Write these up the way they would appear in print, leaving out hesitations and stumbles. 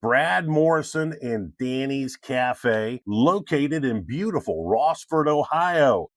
Brad Morrison and Danny's Cafe, located in beautiful Rossford, Ohio.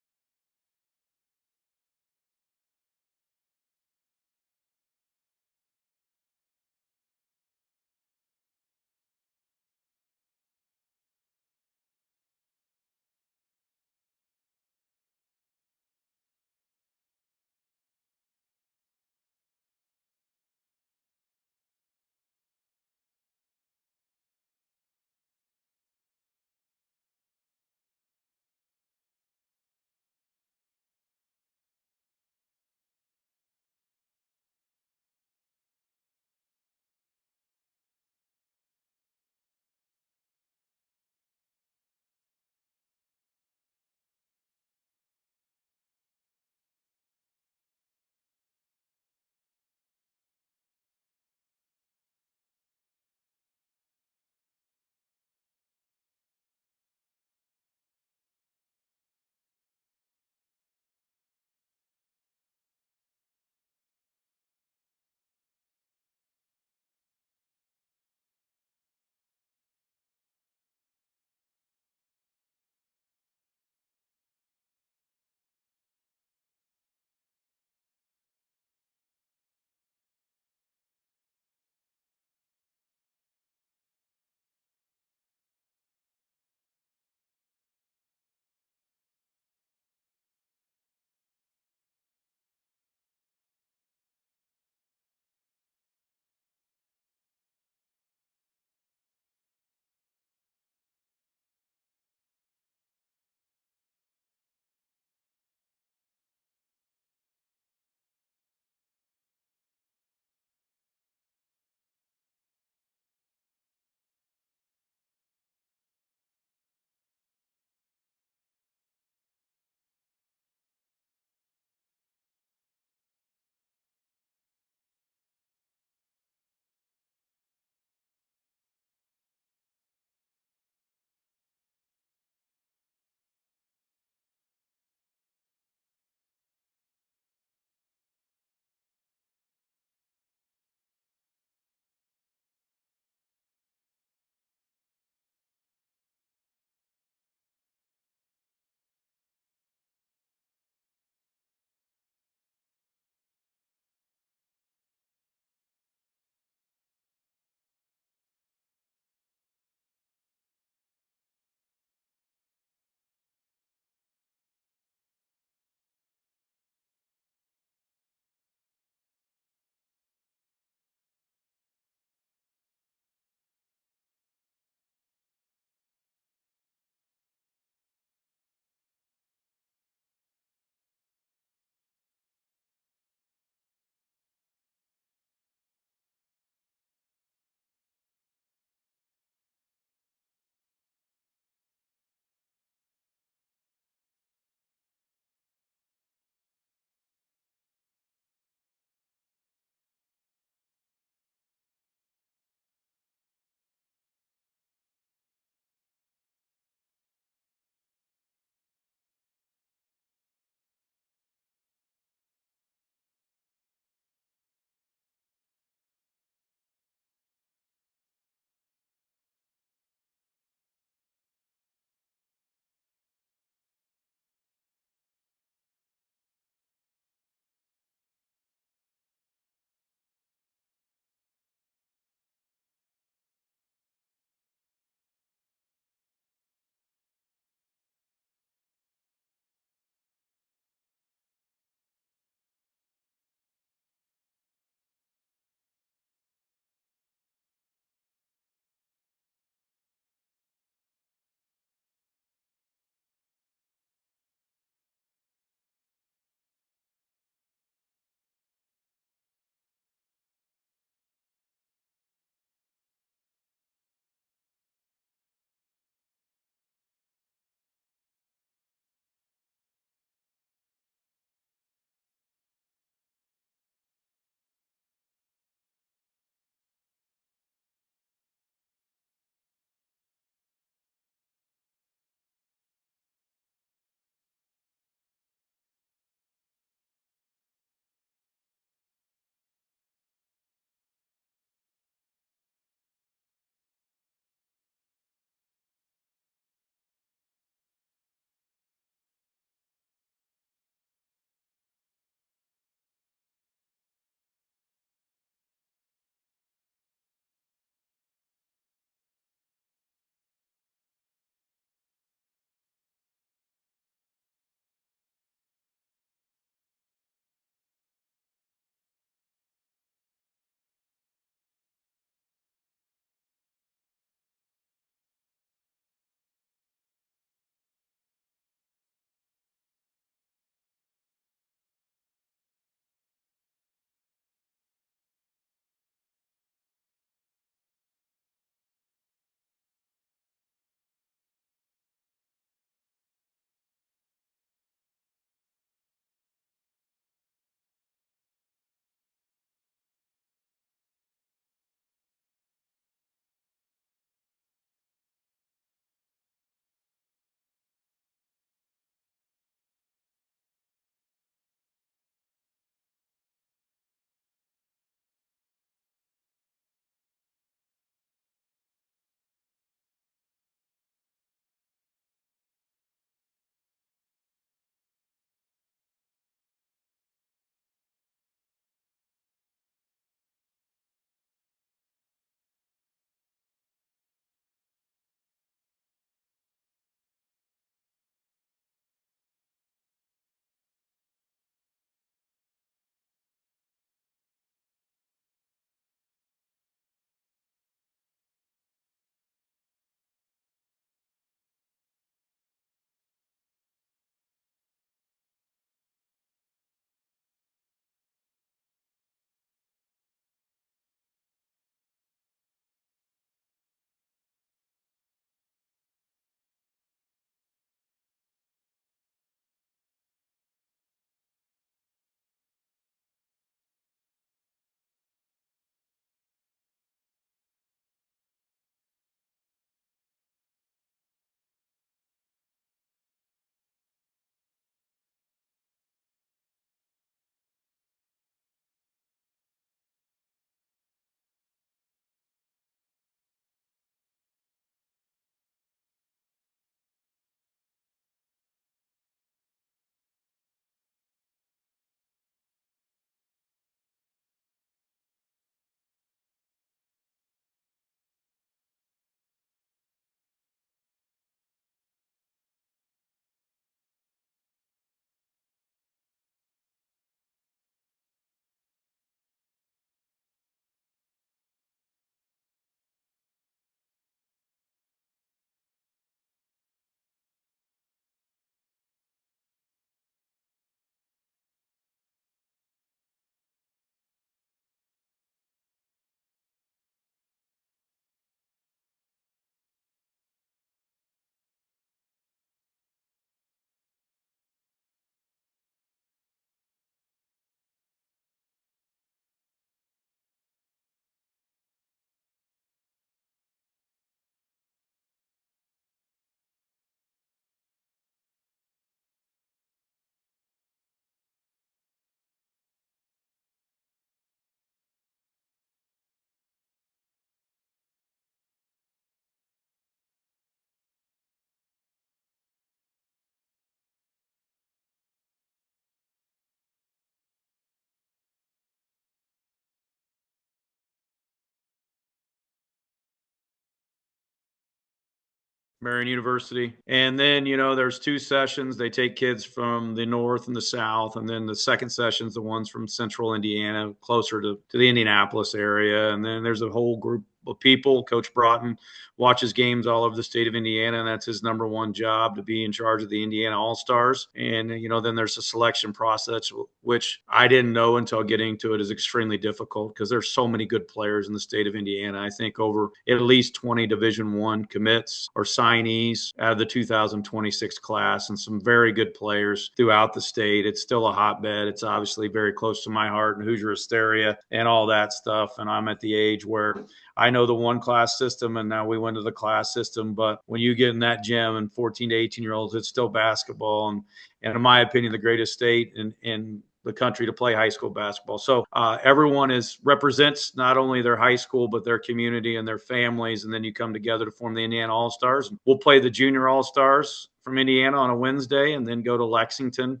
Marion University. And then, there's 2 sessions. They take kids from the north and the south. And then the second session's the ones from central Indiana, closer to the Indianapolis area. And then there's a whole group of people. Coach Broughton watches games all over the state of Indiana, and that's his number one job, to be in charge of the Indiana All-Stars. And, then there's a selection process, which I didn't know until getting to it, is extremely difficult because there's so many good players in the state of Indiana. I think over at least 20 Division I commits or signees out of the 2026 class, and some very good players throughout the state. It's still a hotbed. It's obviously very close to my heart, and Hoosier hysteria and all that stuff. And I'm at the age where I know the one class system, and now we went to the class system. But when you get in that gym and 14 to 18-year-olds, it's still basketball. And in my opinion, the greatest state in the country to play high school basketball. So everyone represents not only their high school, but their community and their families. And then you come together to form the Indiana All-Stars. We'll play the Junior All-Stars from Indiana on a Wednesday, and then go to Lexington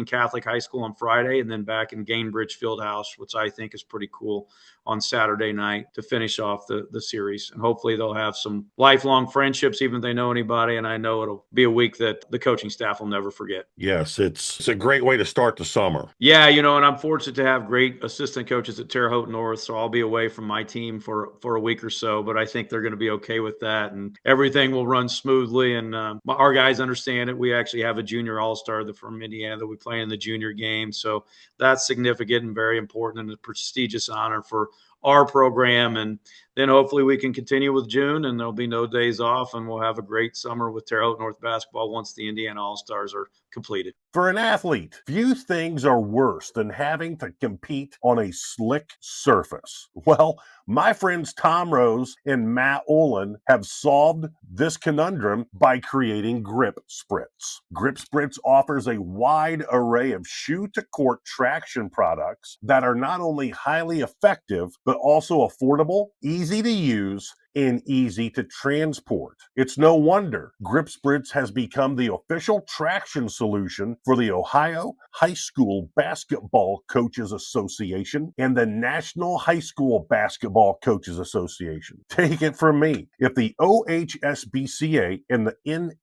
Catholic High School on Friday, and then back in Gainbridge Fieldhouse, which I think is pretty cool, on Saturday night to finish off the series. And hopefully they'll have some lifelong friendships, even if they know anybody. And I know it'll be a week that the coaching staff will never forget. Yes, it's a great way to start the summer. Yeah, and I'm fortunate to have great assistant coaches at Terre Haute North, so I'll be away from my team for a week or so, but I think they're going to be okay with that, and everything will run smoothly. And our guys understand it. We actually have a junior all-star from Indiana that we play in the junior game, so that's significant and very important, and a prestigious honor for our program. And then hopefully we can continue with June, and there'll be no days off, and we'll have a great summer with Terre Haute North basketball once the Indiana All-Stars are completed. For an athlete, few things are worse than having to compete on a slick surface. Well, my friends Tom Rose and Matt Olin have solved this conundrum by creating Grip Spritz. Grip Spritz offers a wide array of shoe-to-court traction products that are not only highly effective, but also affordable, easy to use, and easy to transport. It's no wonder Grip Spritz has become the official traction solution for the Ohio High School Basketball Coaches Association and the National High School Basketball Coaches Association. Take it from me, if the OHSBCA and the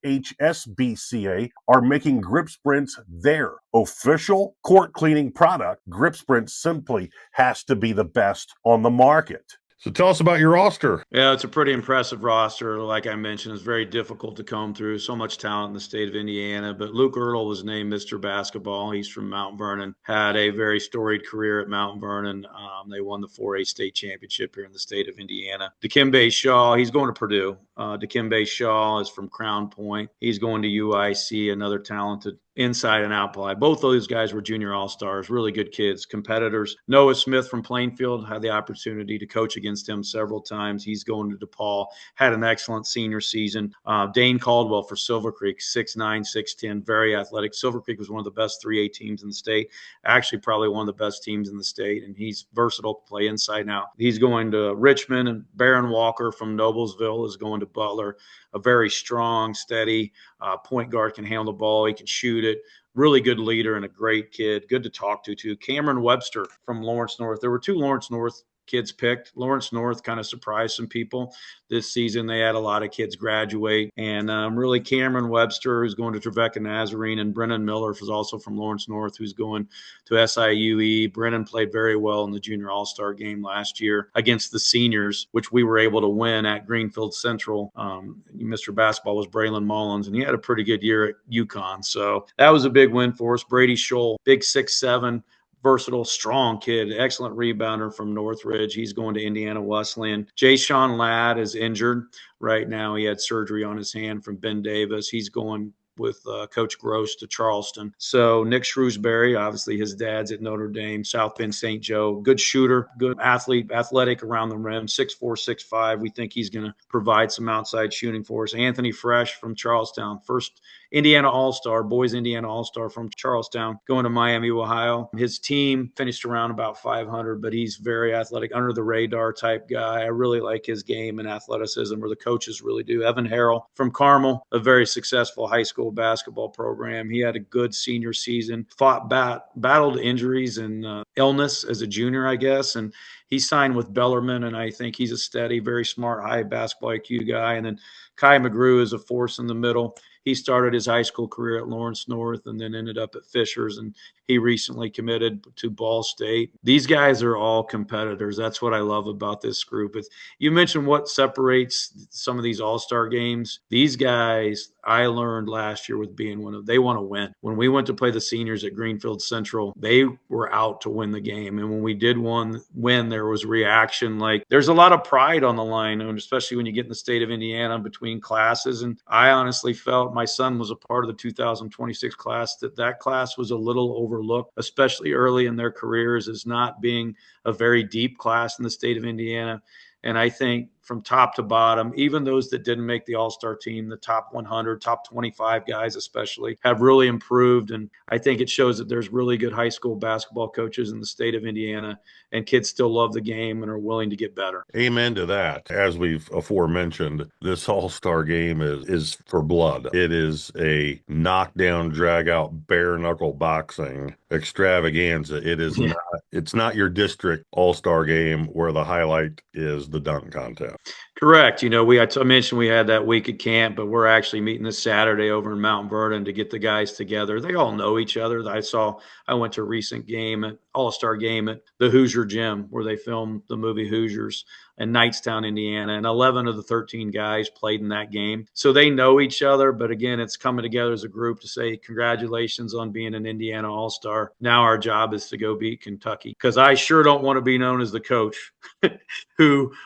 NHSBCA are making Grip Spritz their official court cleaning product, Grip Spritz simply has to be the best on the market. So tell us about your roster. Yeah, it's a pretty impressive roster. Like I mentioned, it's very difficult to comb through. So much talent in the state of Indiana. But Luke Earl was named Mr. Basketball. He's from Mount Vernon. Had a very storied career at Mount Vernon. They won the 4A state championship here in the state of Indiana. Dikembe Shaw, he's going to Purdue. Dikembe Shaw is from Crown Point. He's going to UIC, another talented inside and out play. Both of those guys were junior all-stars, really good kids, competitors. Noah Smith from Plainfield, had the opportunity to coach against him several times. He's going to DePaul, had an excellent senior season. Dane Caldwell for Silver Creek, 6'9", 6'10", very athletic. Silver Creek was one of the best 3A teams in the state, actually probably one of the best teams in the state, and he's versatile to play inside and out. He's going to Richmond, and Barron Walker from Noblesville is going to Butler, a very strong, steady point guard, can handle the ball. He can shoot it. Really good leader and a great kid. Good to talk to, too. Cameron Webster from Lawrence North. There were 2 Lawrence North kids picked. Lawrence North kind of surprised some people this season. They had a lot of kids graduate. And really Cameron Webster, who's going to Trevecca Nazarene, and Brennan Miller is also from Lawrence North, who's going to SIUE. Brennan played very well in the Junior All-Star game last year against the seniors, which we were able to win at Greenfield Central. Mr. Basketball was Braylon Mullins, and he had a pretty good year at UConn. So that was a big win for us. Brady Scholl, big 6'7", versatile, strong kid, excellent rebounder from Northridge. He's going to Indiana Wesleyan. Jay Sean Ladd is injured right now. He had surgery on his hand from Ben Davis. He's going with Coach Gross to Charleston. So Nick Shrewsbury, obviously his dad's at Notre Dame, South Bend St. Joe, good shooter, good athlete, athletic around the rim, 6'4", 6'5". We think he's going to provide some outside shooting for us. Anthony Fresh from Charlestown, first Indiana All-Star, boys Indiana All-Star from Charlestown, going to Miami, Ohio. His team finished around about 500, but he's very athletic, under the radar type guy. I really like his game and athleticism, or the coaches really do. Evan Harrell from Carmel, a very successful high school school basketball program. He had a good senior season, battled injuries and illness as a junior, I guess, and he signed with Bellarmine, and I think he's a steady, very smart, high basketball IQ guy. And then Kai McGrew is a force in the middle. He started his high school career at Lawrence North and then ended up at Fishers, and he recently committed to Ball State. These guys are all competitors. That's what I love about this group. You mentioned what separates some of these all-star games. These guys, I learned last year with being one of, they want to win. When we went to play the seniors at Greenfield Central, they were out to win the game. And when we did win, there was reaction. Like, there's a lot of pride on the line, and especially when you get in the state of Indiana between classes. And I honestly felt, my son was a part of the 2026 class, that class was a little overlooked, especially early in their careers, as not being a very deep class in the state of Indiana. And I think from top to bottom, even those that didn't make the all-star team, the top 100, top 25 guys especially, have really improved. And I think it shows that there's really good high school basketball coaches in the state of Indiana, and kids still love the game and are willing to get better. Amen to that. As we've aforementioned, this all-star game is for blood. It is a knockdown, drag-out, bare-knuckle boxing extravaganza. It's not your district all-star game where the highlight is the dunk contest. Correct. I mentioned we had that week at camp, but we're actually meeting this Saturday over in Mount Vernon to get the guys together. They all know each other. I went to a recent game, all-star game at the Hoosier Gym where they filmed the movie Hoosiers in Knightstown, Indiana, and 11 of the 13 guys played in that game. So they know each other, but again, it's coming together as a group to say congratulations on being an Indiana All-Star. Now our job is to go beat Kentucky, because I sure don't want to be known as the coach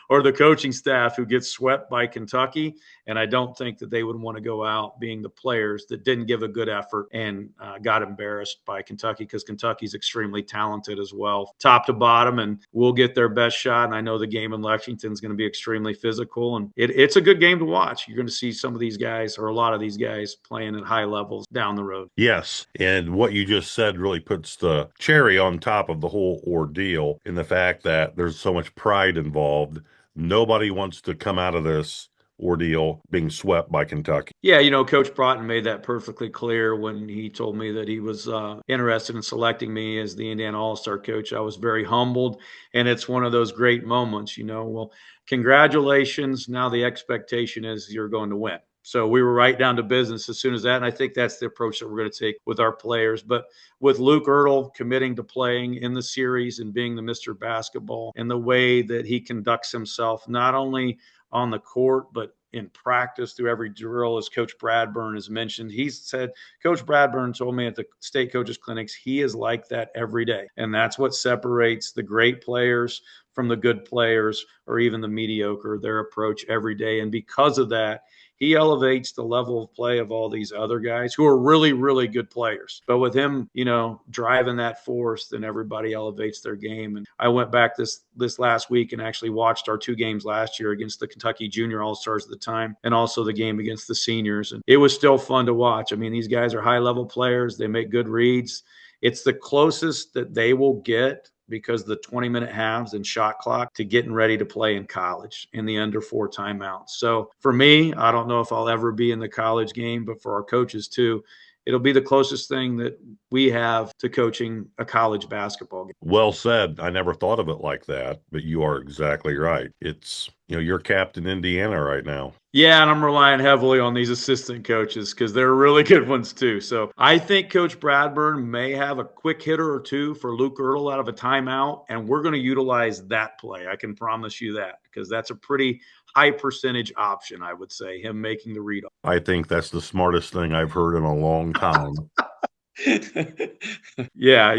or the coaching staff who gets swept by Kentucky. And I don't think that they would want to go out being the players that didn't give a good effort and got embarrassed by Kentucky, because Kentucky's extremely talented as well, top to bottom, and we'll get their best shot. And I know the game in Lexington's going to be extremely physical, and it's a good game to watch. You're going to see some of these guys, or a lot of these guys, playing at high levels down the road. Yes, and what you just said really puts the cherry on top of the whole ordeal in the fact that there's so much pride involved. Nobody wants to come out of this ordeal being swept by Kentucky. Yeah, Coach Broughton made that perfectly clear when he told me that he was interested in selecting me as the Indiana All-Star coach. I was very humbled, and it's one of those great moments, well, congratulations. Now the expectation is you're going to win. So we were right down to business as soon as that, and I think that's the approach that we're going to take with our players. But with Luke Ertl committing to playing in the series and being the Mr. Basketball, and the way that he conducts himself, not only on the court, but in practice through every drill, as Coach Bradburn has mentioned. He said, Coach Bradburn told me at the state coaches clinics, he is like that every day. And that's what separates the great players from the good players, or even the mediocre, their approach every day. And because of that, he elevates the level of play of all these other guys who are really, really good players. But with him, driving that force, then everybody elevates their game. And I went back this last week and actually watched our 2 games last year against the Kentucky Junior All-Stars at the time, and also the game against the seniors. And it was still fun to watch. I mean, these guys are high-level players. They make good reads. It's the closest that they will get, because the 20-minute halves and shot clock, to getting ready to play in college in the under 4 timeouts. So for me, I don't know if I'll ever be in the college game, but for our coaches too, it'll be the closest thing that we have to coaching a college basketball game. Well said. I never thought of it like that, but you are exactly right. It's, you're Captain Indiana right now. Yeah, and I'm relying heavily on these assistant coaches, because they're really good ones too. So I think Coach Bradburn may have a quick hitter or two for Luke Ertl out of a timeout, and we're going to utilize that play. I can promise you that, because that's a pretty high percentage option, I would say, him making the read. I think that's the smartest thing I've heard in a long time. Yeah.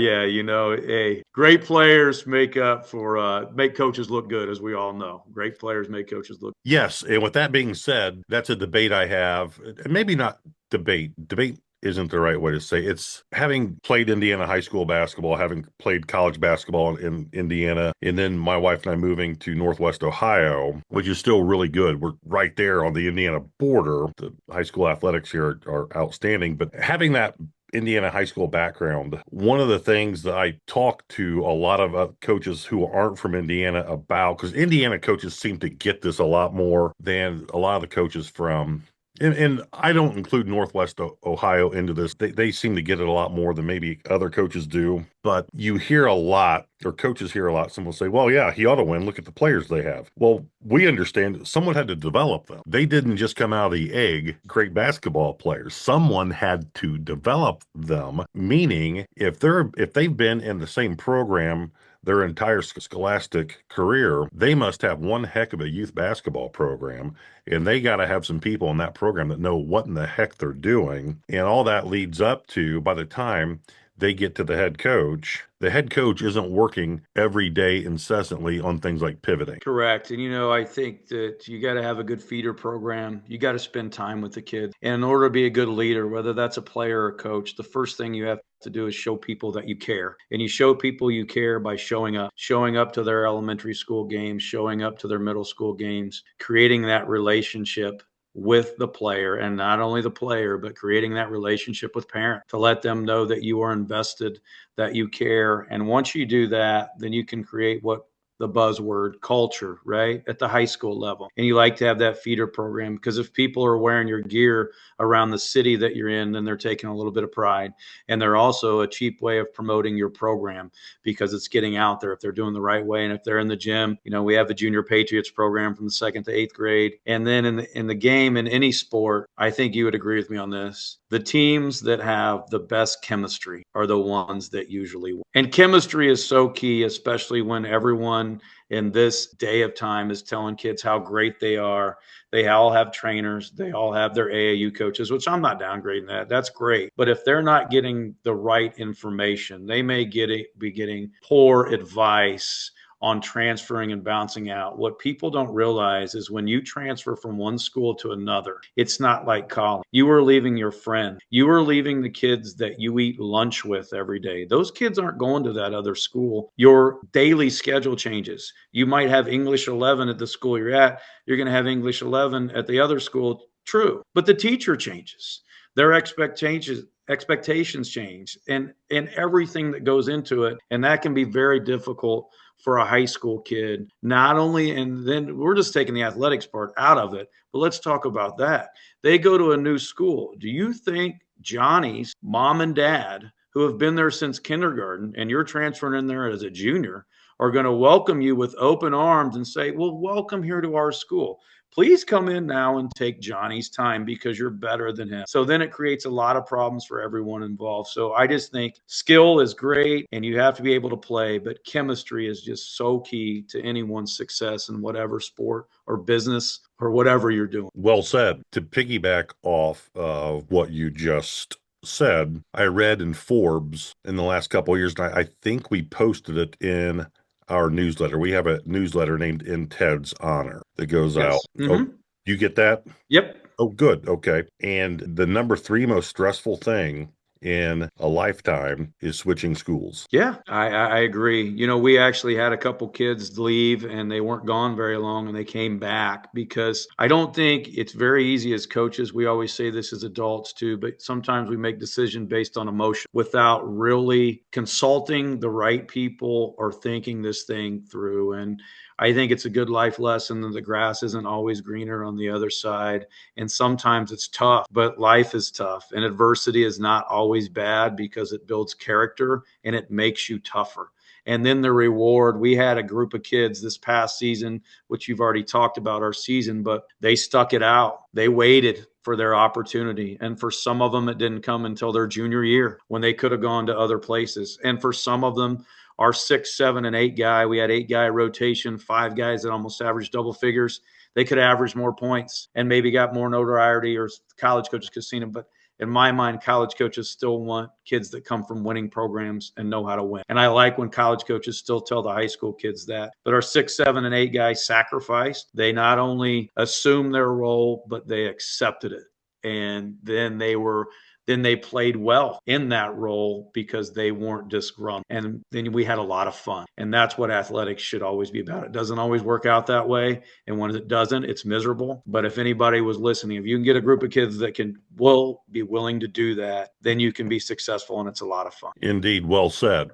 Great players make coaches look good, as we all know. Great players make coaches look good. Yes, and with that being said, that's a debate I have. Maybe not debate. Debate isn't the right way to say. It's having played Indiana high school basketball, having played college basketball in Indiana, and then my wife and I moving to Northwest Ohio, which is still really good. We're right there on the Indiana border. The high school athletics here are outstanding, but having that Indiana high school background, one of the things that I talk to a lot of coaches who aren't from Indiana about, because Indiana coaches seem to get this a lot more than a lot of the coaches from And I don't include Northwest Ohio into this. They seem to get it a lot more than maybe other coaches do. But you hear a lot, or coaches hear a lot, someone say, well, yeah, he ought to win. Look at the players they have. Well, we understand someone had to develop them. They didn't just come out of the egg, great basketball players. Someone had to develop them, meaning if they've been in the same program their entire scholastic career, they must have one heck of a youth basketball program, and they got to have some people in that program that know what in the heck they're doing. And all that leads up to, by the time they get to the head coach isn't working every day incessantly on things like pivoting. Correct. And, I think that you got to have a good feeder program. You got to spend time with the kids. And in order to be a good leader, whether that's a player or a coach, the first thing you have to do is show people that you care. And you show people you care by showing up to their elementary school games, showing up to their middle school games, creating that relationship with the player, and not only the player, but creating that relationship with parents to let them know that you are invested, that you care. And once you do that, then you can create what the buzzword culture, right? At the high school level. And you like to have that feeder program, because if people are wearing your gear around the city that you're in, then they're taking a little bit of pride. And they're also a cheap way of promoting your program, because it's getting out there if they're doing the right way. And if they're in the gym, we have the junior Patriots program from the 2nd to 8th grade. And then in the game, in any sport, I think you would agree with me on this. The teams that have the best chemistry are the ones that usually win. And chemistry is so key, especially when everyone in this day of time is telling kids how great they are. They all have trainers. They all have their AAU coaches, which I'm not downgrading that. That's great. But if they're not getting the right information, they may be getting poor advice on transferring and bouncing out. What people don't realize is when you transfer from one school to another, it's not like college. You are leaving your friend. You are leaving the kids that you eat lunch with every day. Those kids aren't going to that other school. Your daily schedule changes. You might have English 11 at the school you're at. You're going to have English 11 at the other school. True. But the teacher changes. Their expectations change, and everything that goes into it. And that can be very difficult for a high school kid, not only, and then we're just taking the athletics part out of it, but let's talk about that. They go to a new school. Do you think Johnny's mom and dad, who have been there since kindergarten, and you're transferring in there as a junior, are going to welcome you with open arms and say, well, welcome here to our school. Please come in now and take Johnny's time because you're better than him. So then it creates a lot of problems for everyone involved. So I just think skill is great and you have to be able to play, but chemistry is just so key to anyone's success in whatever sport or business or whatever you're doing. Well said. To piggyback off of what you just said, I read in Forbes in the last couple of years, and I think we posted it in our newsletter. We have a newsletter named In Ted's Honor that goes out. Mm-hmm. Oh, you get that? Yep. Oh, good. Okay. And the number 3 most stressful thing in a lifetime is switching schools. Yeah, I agree. We actually had a couple kids leave and they weren't gone very long and they came back, because I don't think it's very easy as coaches. We always say this as adults too, but sometimes we make decisions based on emotion without really consulting the right people or thinking this thing through. And I think it's a good life lesson that the grass isn't always greener on the other side. And sometimes it's tough, but life is tough. And adversity is not always bad because it builds character and it makes you tougher. And then the reward, we had a group of kids this past season, which you've already talked about our season, but they stuck it out. They waited for their opportunity. And for some of them, it didn't come until their junior year when they could have gone to other places. And for some of them, our 6, 7, and 8 guy, we had 8-guy rotation, 5 guys that almost averaged double figures. They could average more points and maybe got more notoriety, or college coaches could see them. But in my mind, college coaches still want kids that come from winning programs and know how to win. And I like when college coaches still tell the high school kids that. But our 6, 7, and 8 guys sacrificed. They not only assumed their role, but they accepted it. And then they played well in that role because they weren't disgruntled. And then we had a lot of fun. And that's what athletics should always be about. It doesn't always work out that way. And when it doesn't, it's miserable. But if anybody was listening, if you can get a group of kids that will be willing to do that, then you can be successful and it's a lot of fun. Indeed. Well said.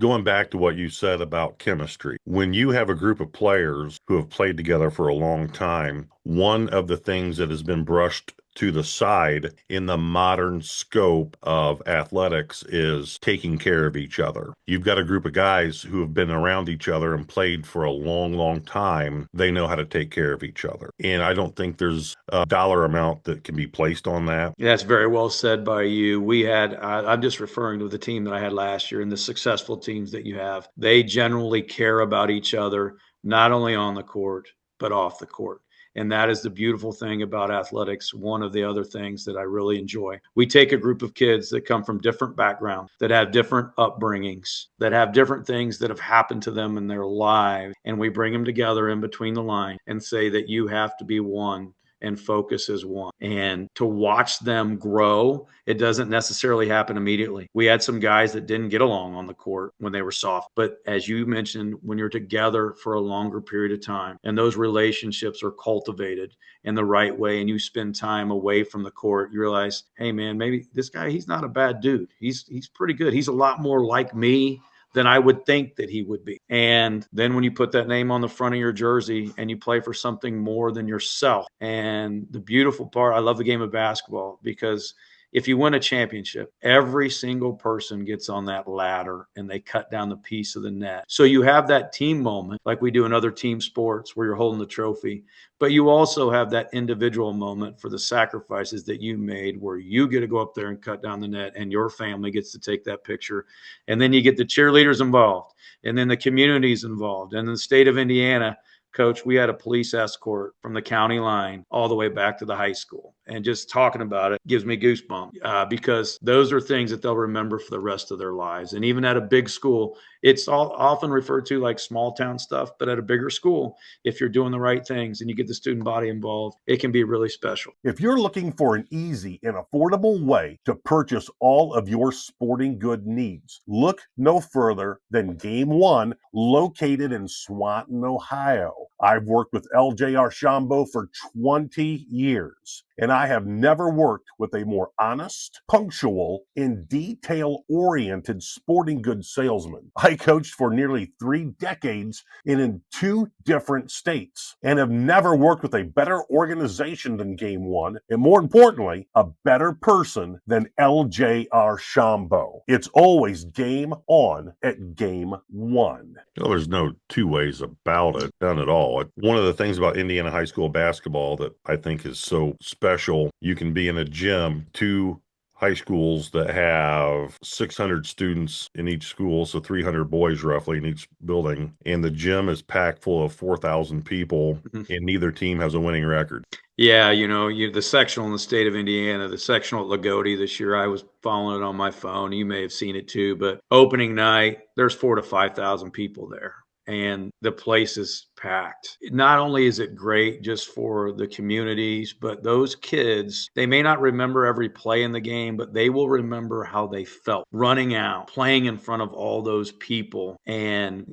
Going back to what you said about chemistry, when you have a group of players who have played together for a long time, one of the things that has been brushed to the side in the modern scope of athletics is taking care of each other. You've got a group of guys who have been around each other and played for a long, long time. They know how to take care of each other. And I don't think there's a dollar amount that can be placed on that. Yeah, that's very well said by you. We had, I'm just referring to the team that I had last year and the successful teams that you have. They generally care about each other, not only on the court, but off the court. And that is the beautiful thing about athletics. One of the other things that I really enjoy. We take a group of kids that come from different backgrounds, that have different upbringings, that have different things that have happened to them in their lives, and we bring them together in between the line and say that you have to be one and focus as one. And to watch them grow, it doesn't necessarily happen immediately. We had some guys that didn't get along on the court when they were soft. But as you mentioned, when you're together for a longer period of time and those relationships are cultivated in the right way and you spend time away from the court, you realize, hey man, maybe this guy, he's not a bad dude. He's pretty good. He's a lot more like me than I would think that he would be. And then when you put that name on the front of your jersey and you play for something more than yourself. And the beautiful part, I love the game of basketball because if you win a championship, every single person gets on that ladder and they cut down the piece of the net. So you have that team moment like we do in other team sports where you're holding the trophy, but you also have that individual moment for the sacrifices that you made where you get to go up there and cut down the net and your family gets to take that picture. And then you get the cheerleaders involved and then the communities involved. And in the state of Indiana, Coach, we had a police escort from the county line all the way back to the high school. And just talking about it gives me goosebumps because those are things that they'll remember for the rest of their lives. And even at a big school, it's often referred to like small town stuff, but at a bigger school, if you're doing the right things and you get the student body involved, it can be really special. If you're looking for an easy and affordable way to purchase all of your sporting good needs, look no further than Game One, located in Swanton, Ohio. I've worked with LJ Archambault for 20 years, and I have never worked with a more honest, punctual, and detail-oriented sporting goods salesman. I coached for nearly 3 decades and in 2 different states, and have never worked with a better organization than Game One, and more importantly, a better person than LJ Archambault. It's always game on at Game One. Well, there's no two ways about it, none at all. One of the things about Indiana high school basketball that I think is so special, you can be in a gym, 2 high schools that have 600 students in each school, so 300 boys roughly in each building, and the gym is packed full of 4,000 people, and neither team has a winning record. Yeah, the sectional in the state of Indiana, the sectional at Lagodi this year, I was following it on my phone. You may have seen it too, but opening night, there's 4,000 to 5,000 people there. And the place is packed. Not only is it great just for the communities, but those kids, they may not remember every play in the game, but they will remember how they felt running out, playing in front of all those people. And,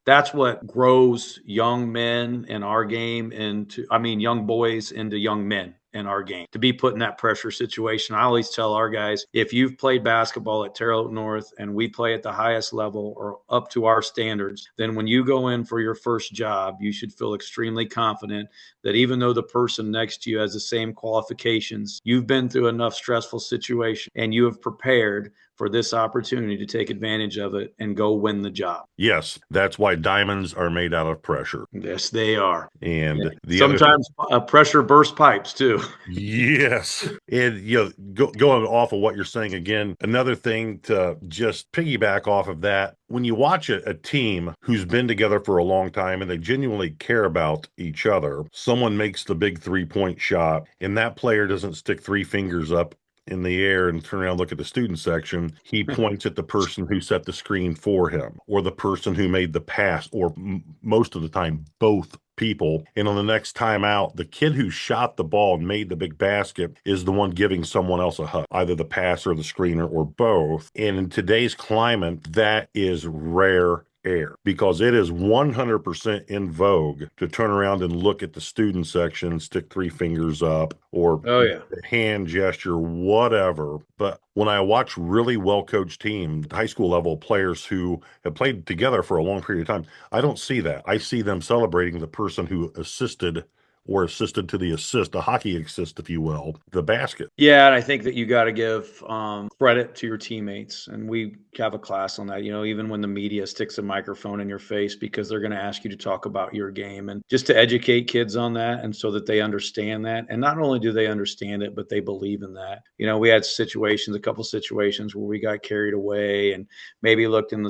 that's what grows young men in our game young boys into young men in our game, to be put in that pressure situation. I always tell our guys, if you've played basketball at Terre Haute North and we play at the highest level or up to our standards, then when you go in for your first job, you should feel extremely confident that even though the person next to you has the same qualifications, you've been through enough stressful situation and you have prepared for this opportunity to take advantage of it and go win the job. Yes, that's why diamonds are made out of pressure. Yes, they are. And sometimes pressure bursts pipes too. Yes. And, going off of what you're saying again, another thing to just piggyback off of that, when you watch a team who's been together for a long time and they genuinely care about each other, someone makes the big 3-point shot and that player doesn't stick 3 fingers up in the air and turn around and look at the student section. He points at the person who set the screen for him or the person who made the pass, or most of the time both people. And on the next time out, the kid who shot the ball and made the big basket is the one giving someone else a hug, either the passer or the screener or both. And in today's climate, that is rare air, because it is 100% in vogue to turn around and look at the student section, stick 3 fingers up, or hand gesture, whatever. But when I watch really well-coached teams, high school level players who have played together for a long period of time, I don't see that. I see them celebrating the person who assisted or assisted to the assist, a hockey assist, if you will, the basket. Yeah, and I think that you got to give credit to your teammates. And we have a class on that, even when the media sticks a microphone in your face, because they're going to ask you to talk about your game, and just to educate kids on that, and so that they understand that. And not only do they understand it, but they believe in that. We had a couple situations where we got carried away and maybe looked in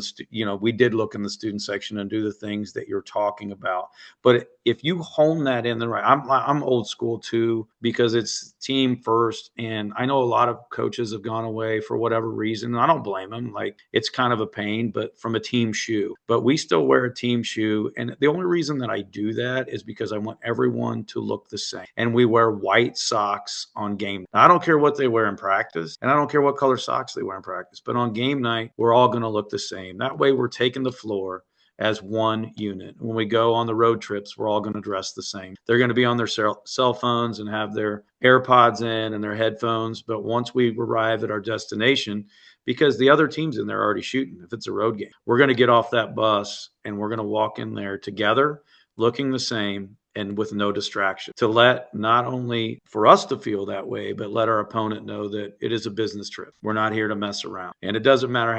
we did look in the student section and do the things that you're talking about. But if you hone that in the right, I'm old school too, because it's team first. And I know a lot of coaches have gone away for whatever reason. And I don't blame them. Like, it's kind of a pain, but from a team shoe. But we still wear a team shoe. And the only reason that I do that is because I want everyone to look the same. And we wear white socks on game. Now, I don't care what they wear in practice, and I don't care what color socks they wear in practice. But on game night, we're all going to look the same. That way, we're taking the floor as one unit. When we go on the road trips, we're all going to dress the same. They're going to be on their cell phones and have their AirPods in and their headphones. But once we arrive at our destination, because the other team's in there already shooting, if it's a road game, we're going to get off that bus and we're going to walk in there together, looking the same and with no distraction, to let not only for us to feel that way, but let our opponent know that it is a business trip. We're not here to mess around. And it doesn't matter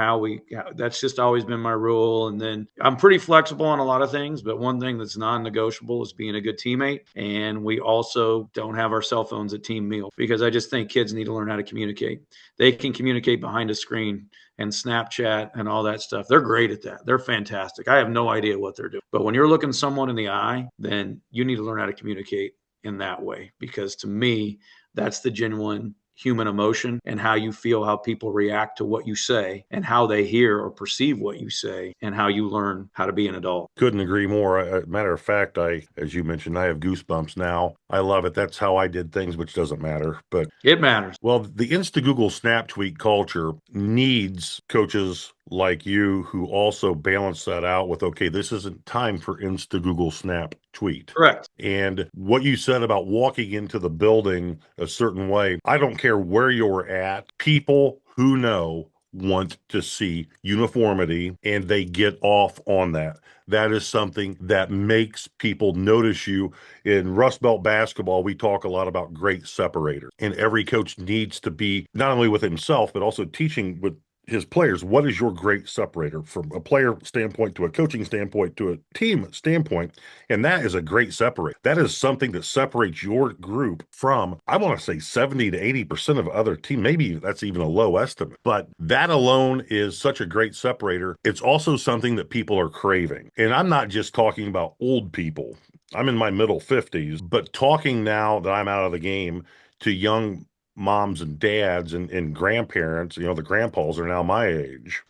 that's just always been my rule. And then I'm pretty flexible on a lot of things, but one thing that's non-negotiable is being a good teammate. And we also don't have our cell phones at team meal, because I just think kids need to learn how to communicate. They can communicate behind a screen and Snapchat and all that stuff. They're great at that. They're fantastic. I have no idea what they're doing. But when you're looking someone in the eye, then you need to learn how to communicate in that way, because to me, that's the genuine human emotion, and how you feel, how people react to what you say, and how they hear or perceive what you say, and how you learn how to be an adult. Couldn't agree more. Matter of fact, as you mentioned, I have goosebumps now. I love it. That's how I did things, which doesn't matter, but it matters. Well, the Insta-Google Snap tweet culture needs coaches like you who also balance that out with, okay, this isn't time for Insta-Google Snap tweet. Correct. And what you said about walking into the building a certain way, I don't care where you're at, people who know want to see uniformity, and they get off on that. That is something that makes people notice you. In Rustbelt basketball, we talk a lot about great separator, and every coach needs to be not only with himself, but also teaching with his players. What is your great separator from a player standpoint to a coaching standpoint to a team standpoint? And that is a great separator. That is something that separates your group from, I want to say 70 to 80% of other team. Maybe that's even a low estimate, but that alone is such a great separator. It's also something that people are craving. And I'm not just talking about old people. I'm in my middle 50s, but talking now that I'm out of the game to young moms and dads and grandparents, the grandpas are now my age.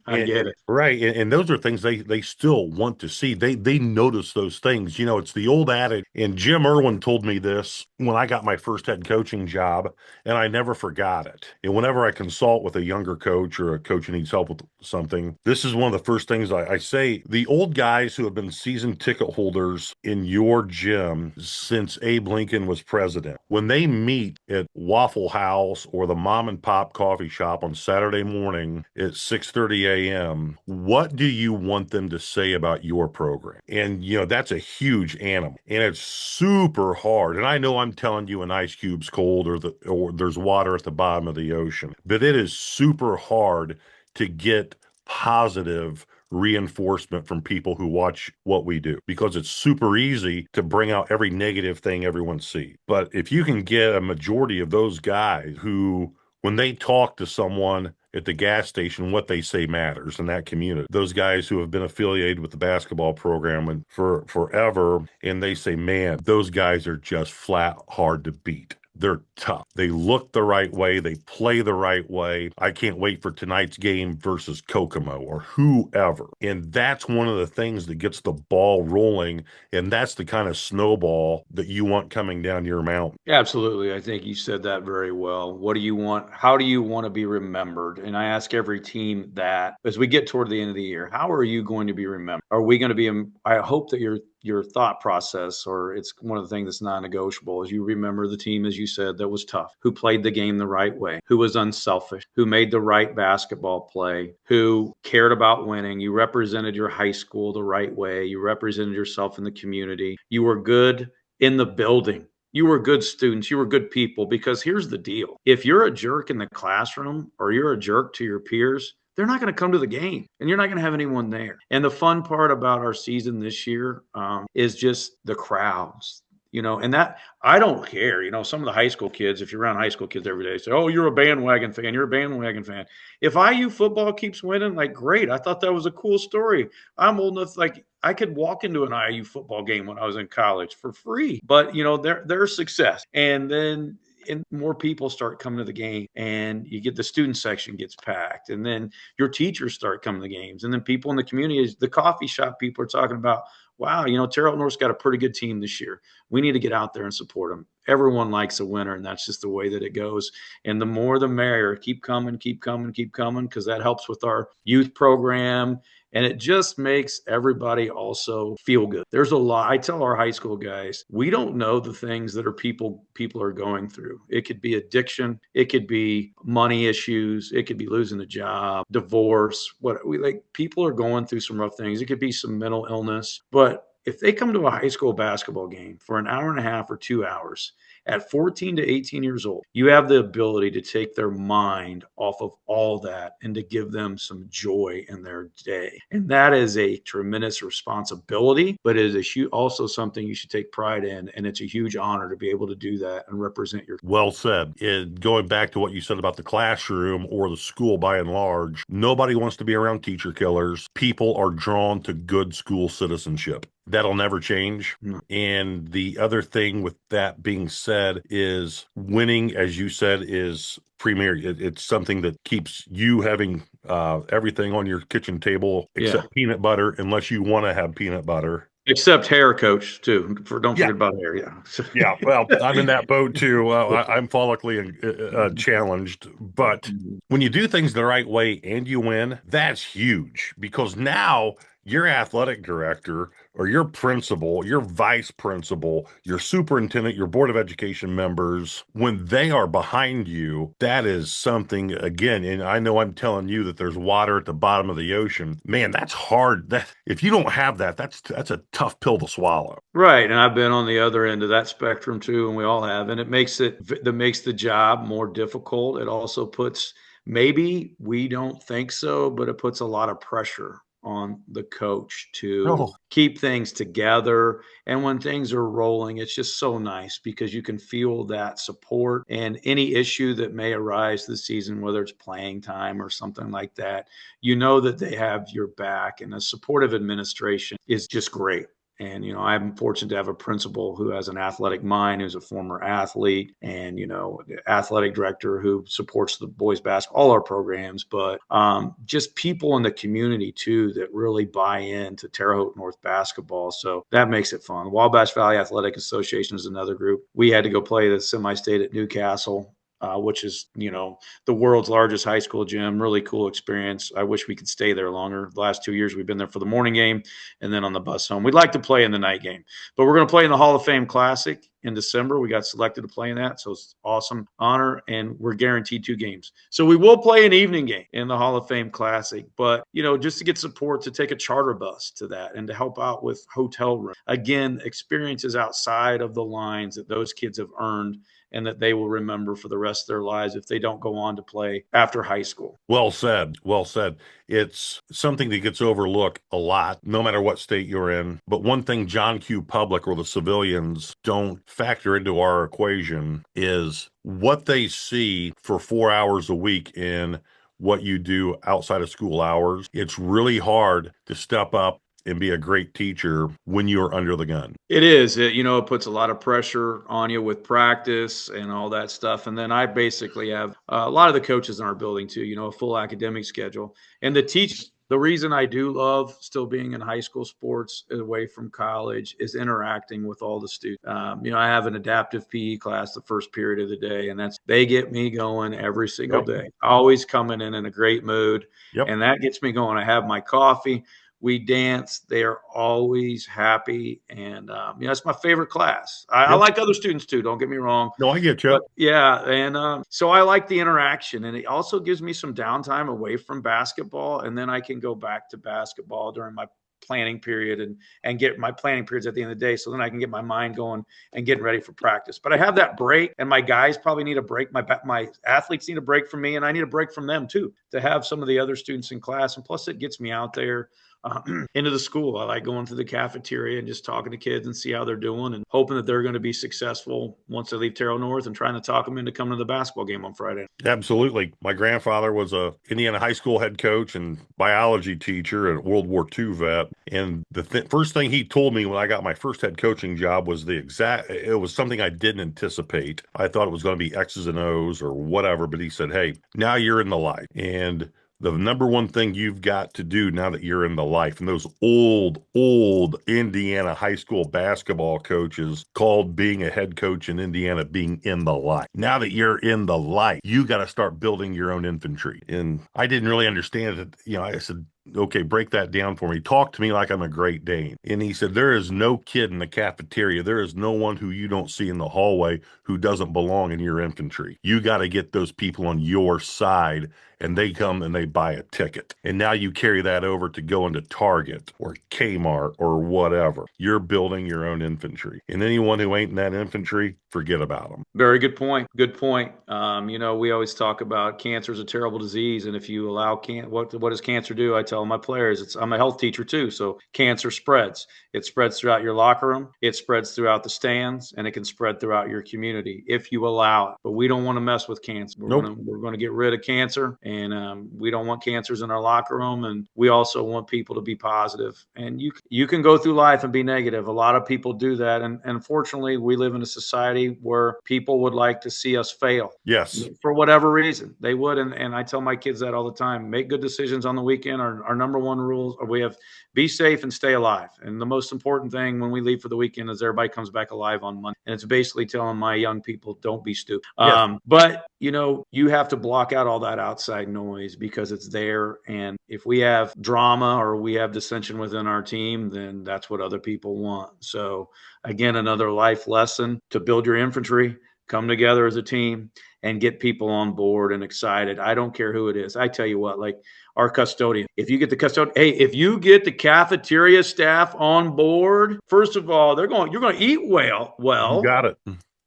I get it. Right. And those are things they still want to see. They notice those things. It's the old adage. And Jim Irwin told me this when I got my first head coaching job, and I never forgot it. And whenever I consult with a younger coach or a coach who needs help with something, this is one of the first things I say. The old guys who have been season ticket holders in your gym since Abe Lincoln was president, when they meet at Waffle House or the mom and pop coffee shop on Saturday morning at 6:30 a.m., what do you want them to say about your program? And, that's a huge animal, and it's super hard. And I know I'm telling you an ice cube's cold or there's water at the bottom of the ocean, but it is super hard to get positive reinforcement from people who watch what we do, because it's super easy to bring out every negative thing everyone sees. But if you can get a majority of those guys who, when they talk to someone at the gas station, what they say matters in that community. Those guys who have been affiliated with the basketball program for forever, and they say, man, those guys are just flat hard to beat. They're tough. They look the right way. They play the right way. I can't wait for tonight's game versus Kokomo or whoever. And that's one of the things that gets the ball rolling. And that's the kind of snowball that you want coming down your mountain. Absolutely. I think you said that very well. What do you want? How do you want to be remembered? And I ask every team that as we get toward the end of the year, how are you going to be remembered? Are we going to be, I hope that your thought process, or it's one of the things that's non-negotiable, is you remember the team, as you said, that was tough, who played the game the right way, who was unselfish, who made the right basketball play, who cared about winning. You represented your high school the right way. You represented yourself in the community. You were good in the building. You were good students. You were good people, because here's the deal. If you're a jerk in the classroom or you're a jerk to your peers, they're not going to come to the game, and you're not going to have anyone there. And the fun part about our season this year is just the crowds. And that, I don't care. Some of the high school kids, if you're around high school kids every day, say, "Oh, you're a bandwagon fan. You're a bandwagon fan." If IU football keeps winning, like, great. I thought that was a cool story. I'm old enough, like, I could walk into an IU football game when I was in college for free. But their success, and then more people start coming to the game, and you get the student section gets packed, and then your teachers start coming to the games, and then people in the community, the coffee shop people are talking about, wow, Terre Haute North's got a pretty good team this year. We need to get out there and support them. Everyone likes a winner, and that's just the way that it goes. And the more the merrier. Keep coming, keep coming, keep coming, because that helps with our youth program. And it just makes everybody also feel good. There's a lot. I tell our high school guys, we don't know the things that people are going through. It could be addiction. It could be money issues. It could be losing a job, divorce. People are going through some rough things. It could be some mental illness. But if they come to a high school basketball game for an hour and a half or 2 hours, at 14 to 18 years old, you have the ability to take their mind off of all that and to give them some joy in their day. And that is a tremendous responsibility, but it is also something you should take pride in. And it's a huge honor to be able to do that and represent your. Well said. Going back to what you said about the classroom or the school by and large, nobody wants to be around teacher killers. People are drawn to good school citizenship. That'll never change. No. And the other thing with that being said is winning, as you said, is premier. It's something that keeps you having everything on your kitchen table except peanut butter, unless you want to have peanut butter. Except hair, coach, too. Don't forget about hair. Yeah. Well, I'm in that boat too. I'm follically challenged, but when you do things the right way and you win, that's huge, because now your athletic director or your principal, your vice principal, your superintendent, your board of education members, when they are behind you, that is something, again, and I know I'm telling you that there's water at the bottom of the ocean. Man, that's hard. That if you don't have that, that's a tough pill to swallow. Right. And I've been on the other end of that spectrum too, and we all have. And it makes the job more difficult. It also puts, maybe we don't think so, but it puts a lot of pressure on the coach to keep things together. And when things are rolling, it's just so nice, because you can feel that support, and any issue that may arise this season, whether it's playing time or something like that, that they have your back, and a supportive administration is just great. And, I'm fortunate to have a principal who has an athletic mind, who's a former athlete, and, athletic director who supports the boys basketball, all our programs, but just people in the community too, that really buy into Terre Haute North basketball. So that makes it fun. Wabash Valley Athletic Association is another group. We had to go play the semi-state at Newcastle, which is, the world's largest high school gym. Really cool experience. I wish we could stay there longer. The last 2 years, we've been there for the morning game and then on the bus home. We'd like to play in the night game, but we're going to play in the Hall of Fame Classic in December. We got selected to play in that. So it's awesome honor, and we're guaranteed 2 games. So we will play an evening game in the Hall of Fame Classic, but, just to get support, to take a charter bus to that and to help out with hotel room. Again, experiences outside of the lines that those kids have earned and that they will remember for the rest of their lives if they don't go on to play after high school. Well said. Well said. It's something that gets overlooked a lot, no matter what state you're in. But one thing John Q. Public or the civilians don't factor into our equation is what they see for 4 hours a week in what you do outside of school hours. It's really hard to step up and be a great teacher when you're under the gun. It is. It puts a lot of pressure on you with practice and all that stuff. And then I basically have a lot of the coaches in our building too, a full academic schedule. And the reason I do love still being in high school sports away from college is interacting with all the students. I have an adaptive PE class the first period of the day, and they get me going every single day, always coming in a great mood. And that gets me going. I have my coffee. We dance. They are always happy. And, it's my favorite class. I like other students too. Don't get me wrong. No, I get you. But, yeah. And so I like the interaction, and it also gives me some downtime away from basketball. And then I can go back to basketball during my planning period and get my planning periods at the end of the day. So then I can get my mind going and getting ready for practice. But I have that break, and my guys probably need a break. My athletes need a break from me, and I need a break from them too, to have some of the other students in class. And plus it gets me out there into the school. I like going to the cafeteria and just talking to kids and see how they're doing and hoping that they're going to be successful once they leave Terre Haute North, and trying to talk them into coming to the basketball game on Friday. Absolutely. My grandfather was a Indiana high school head coach and biology teacher and World War II vet. And the first thing he told me when I got my first head coaching job was it was something I didn't anticipate. I thought it was going to be X's and O's or whatever, but he said, hey, now you're in the light. And the number one thing you've got to do now that you're in the life, and those old Indiana high school basketball coaches called being a head coach in Indiana being in the light. Now that you're in the light, you got to start building your own infantry. And I didn't really understand it. I said, okay, break that down for me. Talk to me like I'm a Great Dane. And he said, there is no kid in the cafeteria. There is no one who you don't see in the hallway who doesn't belong in your infantry. You got to get those people on your side, and they come and they buy a ticket. And now you carry that over to go into Target or Kmart or whatever. You're building your own infantry. And anyone who ain't in that infantry, forget about them. Very good point. Good point. We always talk about cancer is a terrible disease, and if you allow what does cancer do? I tell my players, I'm a health teacher too, so cancer spreads. It spreads throughout your locker room, it spreads throughout the stands, and it can spread throughout your community if you allow it. But we don't want to mess with cancer. We're going to get rid of cancer, and we don't want cancers in our locker room, and we also want people to be positive. And you can go through life and be negative. A lot of people do that, and unfortunately, we live in a society where people would like to see us fail. Yes. For whatever reason, they would. And I tell my kids that all the time. Make good decisions on the weekend. Our number one rules are we have be safe and stay alive. And the most important thing when we leave for the weekend is everybody comes back alive on Monday. And it's basically telling my young people, don't be stupid. Yes. But, you have to block out all that outside noise because it's there. And if we have drama or we have dissension within our team, then that's what other people want. So again, another life lesson to build your infantry, come together as a team, and get people on board and excited. I don't care who it is. I tell you what, like our custodian, if you get the cafeteria staff on board, first of all, you're going to eat well. You got it.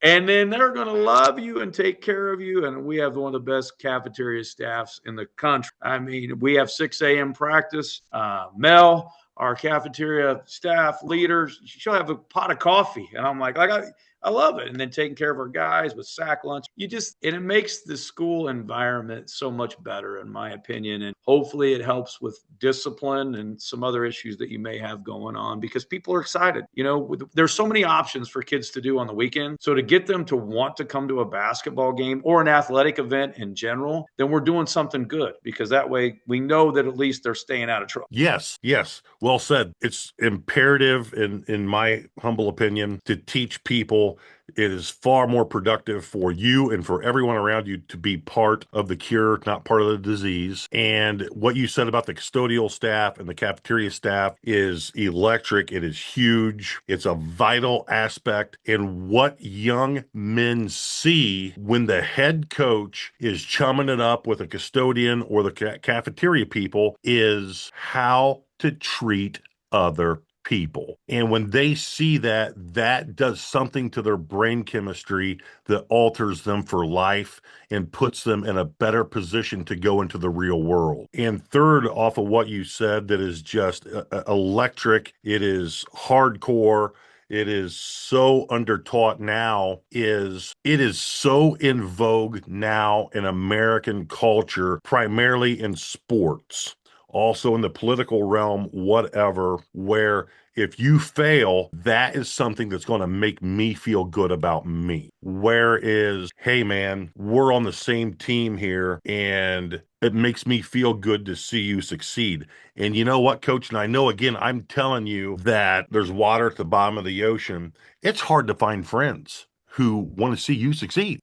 And then they're going to love you and take care of you. And we have one of the best cafeteria staffs in the country. I mean, we have 6 a.m. practice. Mel, our cafeteria staff leader, she'll have a pot of coffee. And I'm like I love it. And then taking care of our guys with sack lunch. And it makes the school environment so much better, in my opinion. And hopefully it helps with discipline and some other issues that you may have going on because people are excited. There's so many options for kids to do on the weekend. So to get them to want to come to a basketball game or an athletic event in general, then we're doing something good because that way we know that at least they're staying out of trouble. Yes. Well said. It's imperative, in my humble opinion, to teach people. It is far more productive for you and for everyone around you to be part of the cure, not part of the disease. And what you said about the custodial staff and the cafeteria staff is electric. It is huge. It's a vital aspect in what young men see when the head coach is chumming it up with a custodian or the cafeteria people is how to treat other people. And when they see that does something to their brain chemistry that alters them for life and puts them in a better position to go into the real world. And third, off of what you said, that is just electric. It is hardcore. It is so undertaught now. It is so in vogue now in American culture, primarily in sports. Also in the political realm, whatever, where if you fail, that is something that's going to make me feel good about me. Whereas, hey man, we're on the same team here and it makes me feel good to see you succeed. And you know what, Coach? And I know, again, I'm telling you that there's water at the bottom of the ocean. It's hard to find friends who want to see you succeed.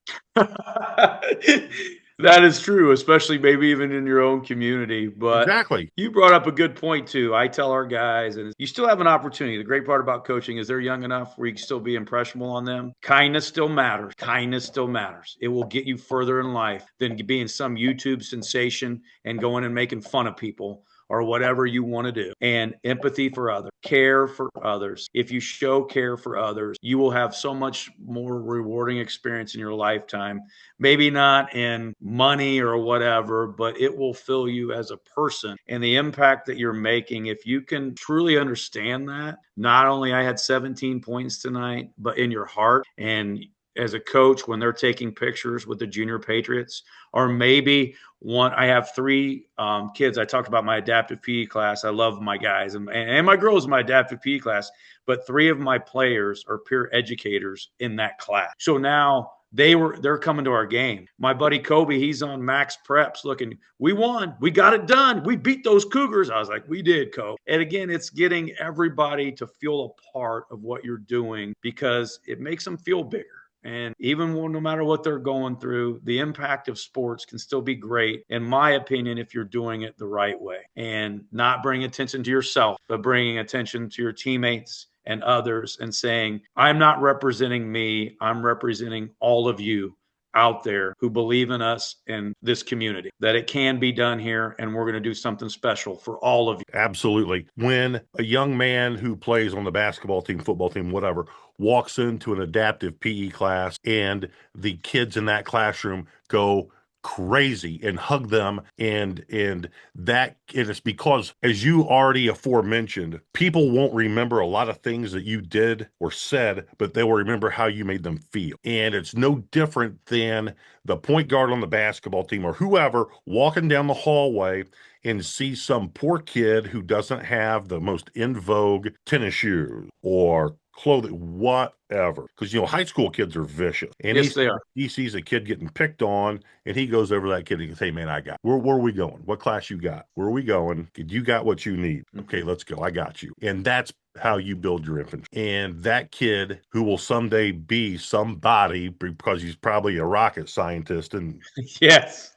That is true, especially maybe even in your own community. But exactly. You brought up a good point too. I tell our guys, and you still have an opportunity. The great part about coaching is they're young enough where you can still be impressionable on them. Kindness still matters. Kindness still matters. It will get you further in life than being some YouTube sensation and going and making fun of people or whatever you want to do. And empathy for others, care for others. If you show care for others, you will have so much more rewarding experience in your lifetime. Maybe not in money or whatever, but it will fill you as a person, and the impact that you're making. If you can truly understand that, not only I had 17 points tonight, but in your heart, and as a coach, when they're taking pictures with the junior Patriots, or maybe one, I have three kids. I talked about my adaptive PE class. I love my guys, and my girls in my adaptive PE class, but three of my players are peer educators in that class. So now they're coming to our game. My buddy Kobe, he's on max preps looking, we won, we got it done, we beat those Cougars. I was like, we did, Kobe. And again, it's getting everybody to feel a part of what you're doing, because it makes them feel bigger. And even no matter what they're going through, the impact of sports can still be great, in my opinion, if you're doing it the right way and not bringing attention to yourself, but bringing attention to your teammates and others, and saying, I'm not representing me, I'm representing all of you out there who believe in us and this community, that it can be done here, and we're going to do something special for all of you. Absolutely. When a young man who plays on the basketball team, football team, whatever, walks into an adaptive PE class and the kids in that classroom go crazy and hug them, and it's because, as you already aforementioned, people won't remember a lot of things that you did or said, but they will remember how you made them feel. And it's no different than the point guard on the basketball team or whoever walking down the hallway and see some poor kid who doesn't have the most in vogue tennis shoes or clothing, whatever. Because, high school kids are vicious. And yes, they are. He sees a kid getting picked on, and he goes over to that kid and says, hey, man, I got where are we going? What class you got? Where are we going? You got what you need. Okay, let's go. I got you. And that's how you build your infantry. And that kid who will someday be somebody, because he's probably a rocket scientist and yes,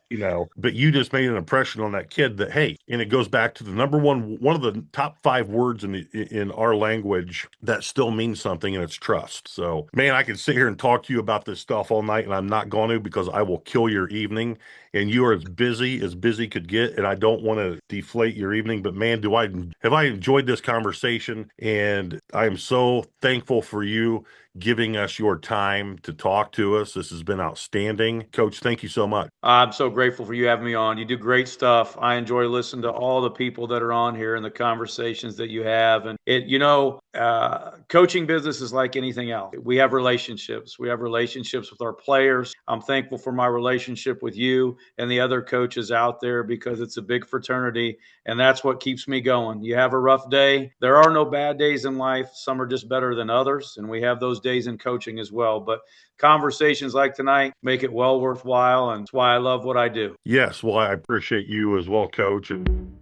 but you just made an impression on that kid that, hey, and it goes back to the one of the top 5 words in our language that still means something, and it's trust. So, man, I can sit here and talk to you about this stuff all night, and I'm not going to, because I will kill your evening, and you are as busy could get, and I don't want to deflate your evening, but man, have I enjoyed this conversation, and I am so thankful for you giving us your time to talk to us. This has been outstanding. Coach, thank you so much. I'm so grateful for you having me on. You do great stuff. I enjoy listening to all the people that are on here and the conversations that you have. And coaching business is like anything else. We have relationships. We have relationships with our players. I'm thankful for my relationship with you and the other coaches out there, because it's a big fraternity, and that's what keeps me going. You have a rough day. There are no bad days in life. Some are just better than others, and we have those days in coaching as well. But conversations like tonight make it well worthwhile, and it's why I love what I do. Yes, well, I appreciate you as well, Coach. And